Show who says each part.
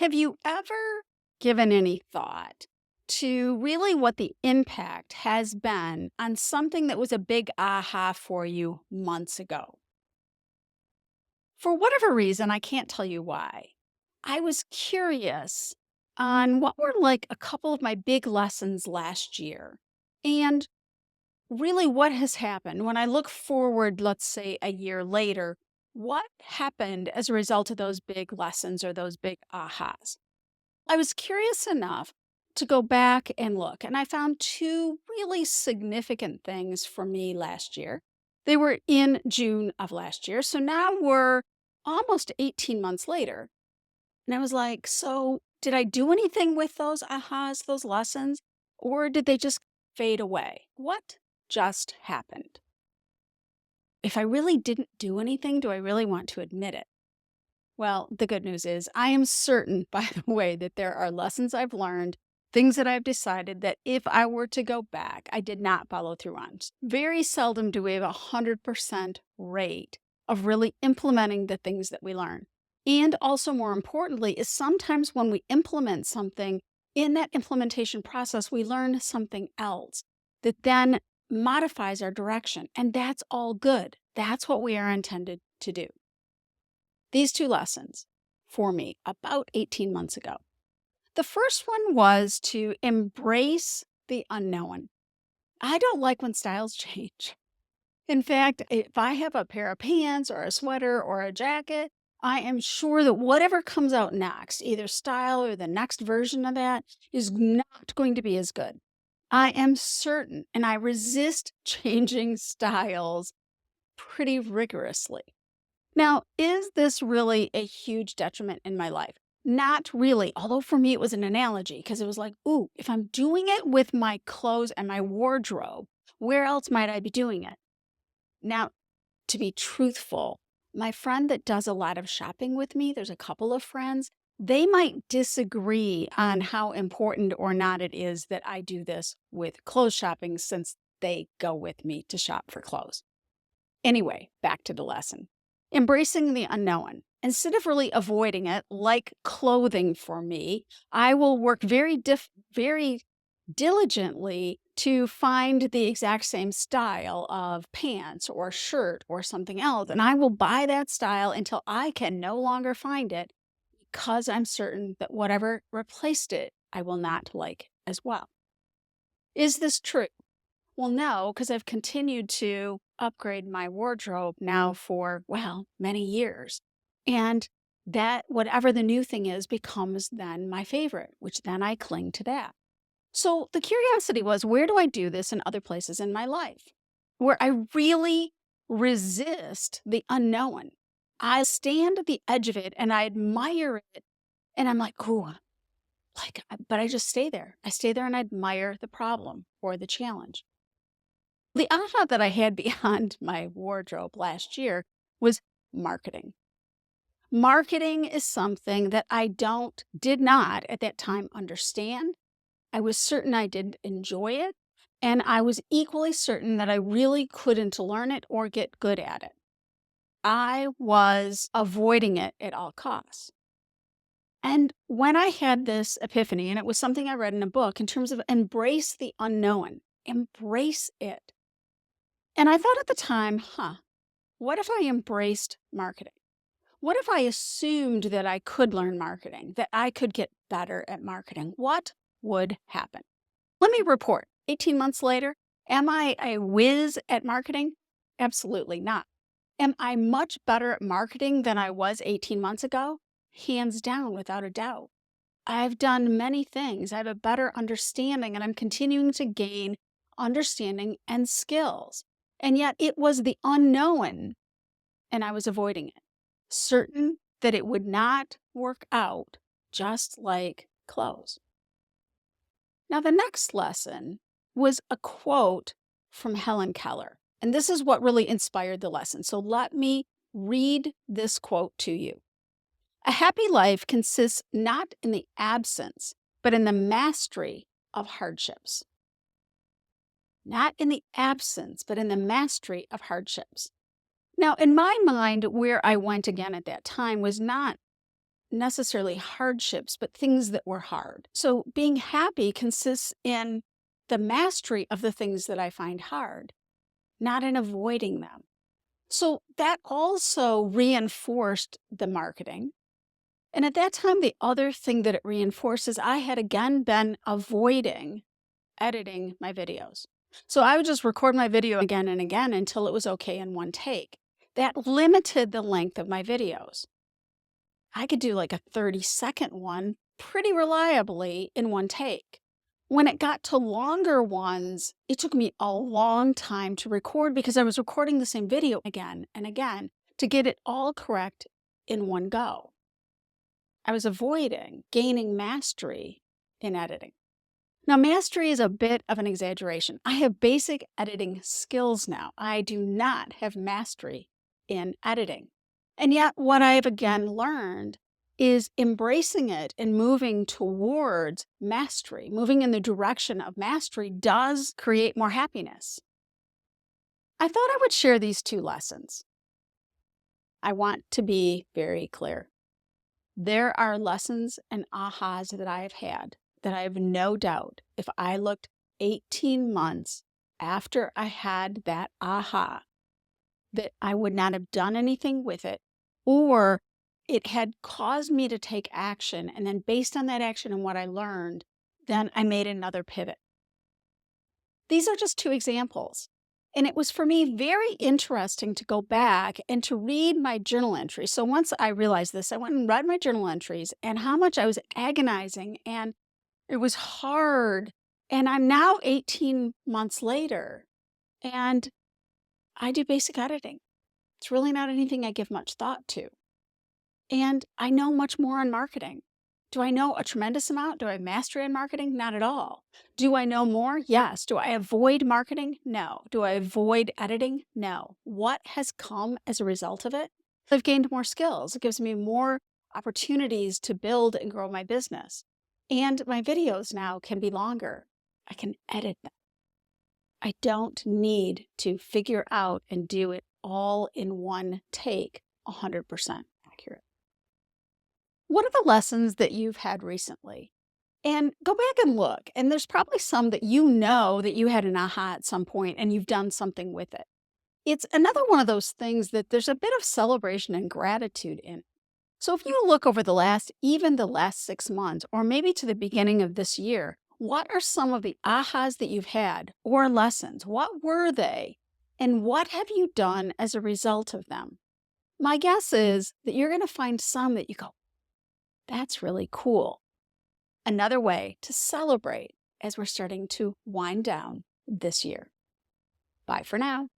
Speaker 1: Have you ever given any thought to really what the impact has been on something that was a big aha for you months ago? For whatever reason, I can't tell you why. I was curious on what were like a couple of my big lessons last year. And really, what has happened when I look forward, let's say a year later, what happened as a result of those big lessons or those big ahas? I was curious enough to go back and look, and I found two really significant things for me last year. They were in June of last year. So now we're almost 18 months later. And I was like, so did I do anything with those ahas, those lessons, or did they just fade away? What just happened? If I really didn't do anything, do I really want to admit it? Well, the good news is I am certain, by the way, that there are lessons I've learned, things that I've decided that if I were to go back, I did not follow through on. Very seldom do we have a 100% rate of really implementing the things that we learn. And also, more importantly, is sometimes when we implement something, in that implementation process, we learn something else that then modifies our direction. And that's all good. That's what we are intended to do. These two lessons for me about 18 months ago. The first one was to embrace the unknown. I don't like when styles change. In fact, if I have a pair of pants or a sweater or a jacket, I am sure that whatever comes out next, either style or the next version of that, is not going to be as good. I am certain, and I resist changing styles pretty rigorously. Now, is this really a huge detriment in my life? Not really, although for me it was an analogy because it was like, ooh, if I'm doing it with my clothes and my wardrobe, where else might I be doing it? Now, to be truthful, my friend that does a lot of shopping with me, there's a couple of friends, they might disagree on how important or not it is that I do this with clothes shopping since they go with me to shop for clothes. Anyway, back to the lesson. Embracing the unknown. Instead of really avoiding it, like clothing for me, I will work very diligently to find the exact same style of pants or shirt or something else. And I will buy that style until I can no longer find it because I'm certain that whatever replaced it, I will not like as well. Is this true? Well, no, because I've continued to upgrade my wardrobe now for, well, many years. And that, whatever the new thing is, becomes then my favorite, which then I cling to that. So the curiosity was, where do I do this in other places in my life where I really resist the unknown? I stand at the edge of it and I admire it. And I'm like, ooh, but I just stay there. I stay there and I admire the problem or the challenge. The aha that I had beyond my wardrobe last year was marketing. Marketing is something that did not at that time understand. I was certain I didn't enjoy it, and I was equally certain that I really couldn't learn it or get good at it. I was avoiding it at all costs. And when I had this epiphany, and it was something I read in a book in terms of embrace the unknown, embrace it. And I thought at the time, what if I embraced marketing? What if I assumed that I could learn marketing, that I could get better at marketing? What would happen? Let me report. 18 months later, am I a whiz at marketing? Absolutely not. Am I much better at marketing than I was 18 months ago? Hands down, without a doubt. I've done many things. I have a better understanding, and I'm continuing to gain understanding and skills. And yet it was the unknown, and I was avoiding it, certain that it would not work out, just like clothes. Now, the next lesson was a quote from Helen Keller, and this is what really inspired the lesson. So let me read this quote to you. A happy life consists not in the absence, but in the mastery of hardships. Not in the absence, but in the mastery of hardships. Now, in my mind, where I went again at that time was not necessarily hardships, but things that were hard. So being happy consists in the mastery of the things that I find hard, not in avoiding them. So that also reinforced the marketing. And at that time, the other thing that it reinforces, I had again been avoiding editing my videos. So I would just record my video again and again until it was okay in one take. That limited the length of my videos. I could do like a 30-second one pretty reliably in one take. When it got to longer ones, it took me a long time to record because I was recording the same video again and again to get it all correct in one go. I was avoiding gaining mastery in editing. Now, mastery is a bit of an exaggeration. I have basic editing skills now. I do not have mastery in editing. And yet, what I've again learned is embracing it and moving towards mastery, moving in the direction of mastery does create more happiness. I thought I would share these two lessons. I want to be very clear. There are lessons and ahas that I have had that I have no doubt if I looked 18 months after I had that aha, that I would not have done anything with it, or it had caused me to take action. And then based on that action and what I learned, then I made another pivot. These are just two examples. And it was for me very interesting to go back and to read my journal entries. So once I realized this, I went and read my journal entries and how much I was agonizing and it was hard. And I'm now 18 months later and I do basic editing. It's really not anything I give much thought to. And I know much more on marketing. Do I know a tremendous amount? Do I have mastery in marketing? Not at all. Do I know more? Yes. Do I avoid marketing? No. Do I avoid editing? No. What has come as a result of it? I've gained more skills. It gives me more opportunities to build and grow my business. And my videos now can be longer. I can edit them. I don't need to figure out and do it all in one take, 100% accurate. What are the lessons that you've had recently? And go back and look. And there's probably some that you know that you had an aha at some point and you've done something with it. It's another one of those things that there's a bit of celebration and gratitude in. So if you look over even the last 6 months, or maybe to the beginning of this year, what are some of the ahas that you've had or lessons? What were they? And what have you done as a result of them? My guess is that you're going to find some that you go, that's really cool. Another way to celebrate as we're starting to wind down this year. Bye for now.